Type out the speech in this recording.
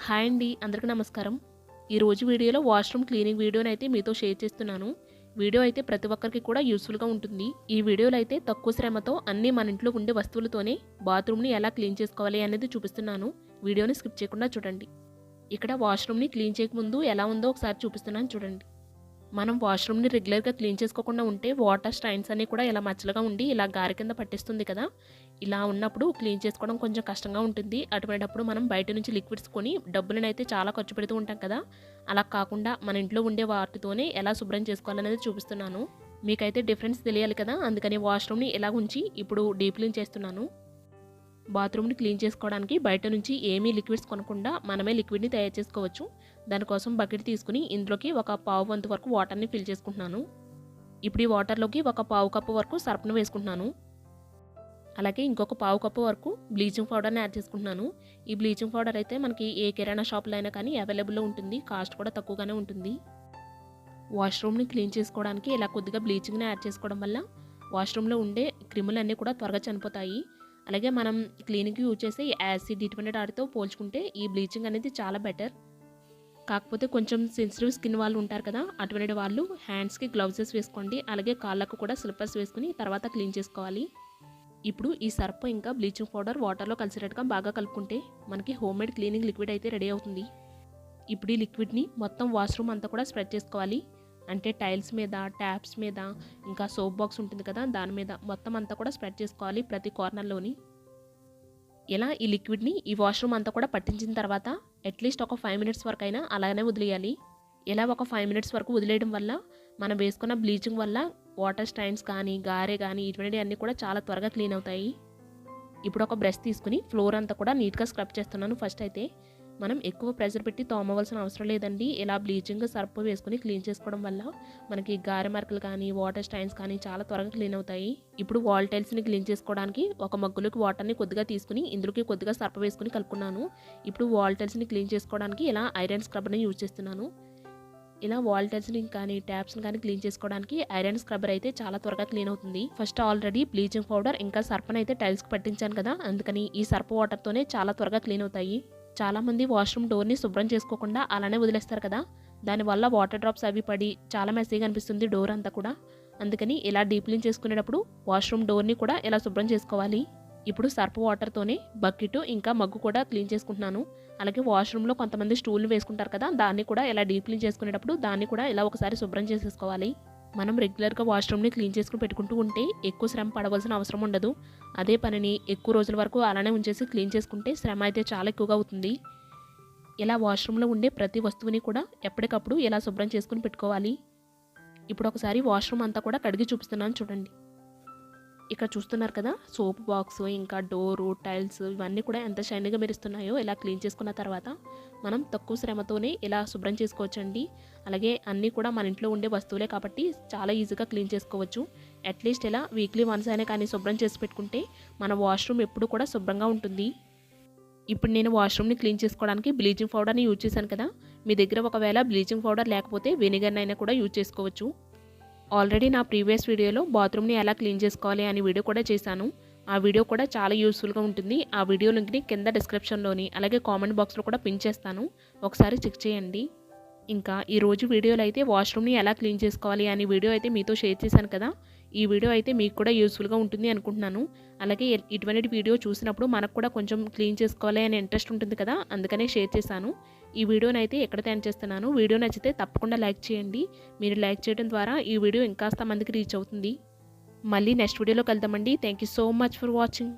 Hi అండి, అందరికీ నమస్కారం. ఈరోజు వీడియోలో వాష్రూమ్ క్లీనింగ్ వీడియోని అయితే మీతో షేర్ చేస్తున్నాను. వీడియో అయితే ప్రతి ఒక్కరికి కూడా యూస్ఫుల్గా ఉంటుంది. ఈ వీడియోలో అయితే తక్కువ శ్రమతో అన్ని మన ఇంట్లో ఉండే వస్తువులతోనే బాత్రూమ్ని ఎలా క్లీన్ చేసుకోవాలి అనేది చూపిస్తున్నాను. వీడియోని స్కిప్ చేయకుండా చూడండి. ఇక్కడ వాష్రూమ్ని క్లీన్ చేయకముందు ఎలా ఉందో ఒకసారి చూపిస్తున్నాను చూడండి. మనం వాష్రూమ్ని రెగ్యులర్గా క్లీన్ చేసుకోకుండా ఉంటే వాటర్ స్ట్రైన్స్ అన్నీ కూడా ఇలా మచ్చలుగా ఉండి ఇలా గారి కింద పట్టేస్తుంది కదా. ఇలా ఉన్నప్పుడు క్లీన్ చేసుకోవడం కొంచెం కష్టంగా ఉంటుంది. అటువంటిప్పుడు మనం బయట నుంచి లిక్విడ్స్ కొని డబ్బులను అయితే చాలా ఖర్చు పెడుతూ ఉంటాం కదా. అలా కాకుండా మన ఇంట్లో ఉండే వాటితోనే ఎలా శుభ్రం చేసుకోవాలనేది చూపిస్తున్నాను. మీకైతే డిఫరెన్స్ తెలియాలి కదా, అందుకని వాష్రూమ్ని ఎలా ఉంచి ఇప్పుడు డీప్ క్లీన్ చేస్తున్నాను. బాత్రూమ్ని క్లీన్ చేసుకోవడానికి బయట నుంచి ఏమీ లిక్విడ్స్ కొనకుండా మనమే లిక్విడ్ని తయారు చేసుకోవచ్చు. దానికోసం బకెట్ తీసుకుని ఇందులోకి ఒక పావు వంతు వరకు వాటర్ని ఫిల్ చేసుకుంటున్నాను. ఇప్పుడు ఈ వాటర్లోకి ఒక పావు కప్పు వరకు సర్ఫ్ను వేసుకుంటున్నాను. అలాగే ఇంకొక పావు కప్పు వరకు బ్లీచింగ్ పౌడర్ని యాడ్ చేసుకుంటున్నాను. ఈ బ్లీచింగ్ పౌడర్ అయితే మనకి ఏ కిరాణా షాప్లో అయినా కానీ అవైలబుల్లో ఉంటుంది. కాస్ట్ కూడా తక్కువగానే ఉంటుంది. వాష్రూమ్ని క్లీన్ చేసుకోవడానికి ఇలా కొద్దిగా బ్లీచింగ్ని యాడ్ చేసుకోవడం వల్ల వాష్రూమ్లో ఉండే క్రిములన్నీ కూడా త్వరగా చనిపోతాయి. అలాగే మనం క్లీనింగ్కి యూజ్ చేసే యాసిడ్ ఇటువంటి వాటితో పోల్చుకుంటే ఈ బ్లీచింగ్ అనేది చాలా బెటర్. కాకపోతే కొంచెం సెన్సిటివ్ స్కిన్ వాళ్ళు ఉంటారు కదా, అటువంటి వాళ్ళు హ్యాండ్స్కి గ్లౌజెస్ వేసుకోండి. అలాగే కాళ్ళకు కూడా స్లిప్పర్స్ వేసుకుని తర్వాత క్లీన్ చేసుకోవాలి. ఇప్పుడు ఈ సర్ఫ్ ఇంకా బ్లీచింగ్ పౌడర్ వాటర్లో కలిసేటట్టుగా బాగా కలుపుకుంటే మనకి హోమ్మేడ్ క్లీనింగ్ లిక్విడ్ అయితే రెడీ అవుతుంది. ఇప్పుడు ఈ లిక్విడ్ని మొత్తం వాష్రూమ్ అంతా కూడా స్ప్రెడ్ చేసుకోవాలి. అంటే టైల్స్ మీద, ట్యాప్స్ మీద, ఇంకా సోప్ బాక్స్ ఉంటుంది కదా దాని మీద మొత్తం అంతా కూడా స్ప్రెడ్ చేసుకోవాలి ప్రతి కార్నర్లోని. ఇలా ఈ లిక్విడ్ని ఈ వాష్రూమ్ అంతా కూడా పట్టించిన తర్వాత అట్లీస్ట్ ఒక 5 మినిట్స్ వరకు అయినా అలాగనే వదిలేయాలి. ఇలా ఒక 5 మినిట్స్ వరకు వదిలేయడం వల్ల మనం వేసుకున్న బ్లీచింగ్ వల్ల వాటర్ స్టైన్స్ కానీ గారె కానీ ఇటువంటివి అన్నీ కూడా చాలా త్వరగా క్లీన్ అవుతాయి. ఇప్పుడు ఒక బ్రష్ తీసుకుని ఫ్లోర్ అంతా కూడా నీట్గా స్క్రబ్ చేస్తున్నాను. ఫస్ట్ అయితే మనం ఎక్కువ ప్రెషర్ పెట్టి తోమవలసిన అవసరం లేదండి. ఇలా బ్లీచింగ్ సర్ఫ్ వేసుకుని క్లీన్ చేసుకోవడం వల్ల మనకి గారె మార్కులు కానీ వాటర్ స్టైన్స్ కానీ చాలా త్వరగా క్లీన్ అవుతాయి. ఇప్పుడు వాల్ టైల్స్ని క్లీన్ చేసుకోవడానికి ఒక మగ్గులోకి వాటర్ని కొద్దిగా తీసుకుని ఇందులోకి కొద్దిగా సర్ఫ్ వేసుకుని కలుపుకున్నాను. ఇప్పుడు వాల్ టైల్స్ని క్లీన్ చేసుకోవడానికి ఇలా ఐరన్ స్క్రబ్బర్ని యూజ్ చేస్తున్నాను. ఇలా వాల్ టైల్స్ని కానీ ట్యాప్స్ని కానీ క్లీన్ చేసుకోవడానికి ఐరన్ స్క్రబ్బర్ అయితే చాలా త్వరగా క్లీన్ అవుతుంది. ఫస్ట్ ఆల్రెడీ బ్లీచింగ్ పౌడర్ ఇంకా సర్ఫ్ని అయితే టైల్స్కి పట్టించాను కదా, అందుకని ఈ సర్ఫ్ వాటర్తోనే చాలా త్వరగా క్లీన్ అవుతాయి. చాలామంది వాష్రూమ్ డోర్ని శుభ్రం చేసుకోకుండా అలానే వదిలేస్తారు కదా, దానివల్ల వాటర్ డ్రాప్స్ అవి పడి చాలా మెస్సీగా అనిపిస్తుంది డోర్ అంతా కూడా. అందుకని ఇలా డీప్ క్లీన్ చేసుకునేటప్పుడు వాష్రూమ్ డోర్ని కూడా ఇలా శుభ్రం చేసుకోవాలి. ఇప్పుడు సర్ఫ్ వాటర్తోనే బకెట్ ఇంకా మగ్గు కూడా క్లీన్ చేసుకుంటున్నాను. అలాగే వాష్రూమ్లో కొంతమంది స్టూల్ని వేసుకుంటారు కదా, దాన్ని కూడా ఇలా డీప్ క్లీన్ చేసుకునేటప్పుడు దాన్ని కూడా ఇలా ఒకసారి శుభ్రం చేసేసుకోవాలి. మనం రెగ్యులర్గా వాష్రూమ్ని క్లీన్ చేసుకుని పెట్టుకుంటూ ఉంటే ఎక్కువ శ్రమ పడవలసిన అవసరం ఉండదు. అదే పనిని ఎక్కువ రోజుల వరకు అలానే ఉంచేసి క్లీన్ చేసుకుంటే శ్రమ అయితే చాలా ఎక్కువగా అవుతుంది. ఇలా వాష్రూమ్లో ఉండే ప్రతి వస్తువుని కూడా ఎప్పటికప్పుడు ఇలా శుభ్రం చేసుకుని పెట్టుకోవాలి. ఇప్పుడు ఒకసారి వాష్రూమ్ అంతా కూడా కడిగి చూపిస్తున్నాను చూడండి. ఇక్కడ చూస్తున్నారు కదా, సోప్ బాక్స్ ఇంకా డోరు టైల్స్ ఇవన్నీ కూడా ఎంత షైనీగా మెరుస్తున్నాయో ఇలా క్లీన్ చేసుకున్న తర్వాత మనం తక్కువ శ్రమతోనే ఇలా శుభ్రం చేసుకోవచ్చండి. అలాగే అన్నీ కూడా మన ఇంట్లో ఉండే వస్తువులే కాబట్టి చాలా ఈజీగా క్లీన్ చేసుకోవచ్చు. అట్లీస్ట్ ఇలా వీక్లీ వన్స్ అయినా కానీ శుభ్రం చేసి పెట్టుకుంటే మన వాష్రూమ్ ఎప్పుడు కూడా శుభ్రంగా ఉంటుంది. ఇప్పుడు నేను వాష్రూమ్ని క్లీన్ చేసుకోవడానికి బ్లీచింగ్ పౌడర్ని యూజ్ చేశాను కదా, మీ దగ్గర ఒకవేళ బ్లీచింగ్ పౌడర్ లేకపోతే వెనిగర్ని అయినా కూడా యూజ్ చేసుకోవచ్చు. ఆల్రెడీ నా ప్రీవియస్ వీడియోలో బాత్రూమ్ని ఎలా క్లీన్ చేసుకోవాలి అని వీడియో కూడా చేశాను. ఆ వీడియో కూడా చాలా యూస్ఫుల్గా ఉంటుంది. ఆ వీడియో లింక్ని కింద డిస్క్రిప్షన్లోని అలాగే కామెంట్ బాక్స్లో కూడా పిన్ చేస్తాను, ఒకసారి చెక్ చేయండి. ఇంకా ఈరోజు వీడియోలో అయితే వాష్రూమ్ని ఎలా క్లీన్ చేసుకోవాలి అని వీడియో అయితే మీతో షేర్ చేశాను కదా, ఈ వీడియో అయితే మీకు కూడా యూస్ఫుల్గా ఉంటుంది అనుకుంటున్నాను. అలాగే ఇటువంటి వీడియో చూసినప్పుడు మనకు కూడా కొంచెం క్లీన్ చేసుకోవాలి అనే ఇంట్రెస్ట్ ఉంటుంది కదా, అందుకనే షేర్ చేశాను. ఈ వీడియోని అయితే ఎక్కడ తయారు చేస్తున్నాను. వీడియో నచ్చితే తప్పకుండా లైక్ చేయండి. మీరు లైక్ చేయడం ద్వారా ఈ వీడియో ఇంకాస్త మందికి రీచ్ అవుతుంది. మళ్ళీ నెక్స్ట్ వీడియోలో కలుద్దామండి. Thank you so much for watching.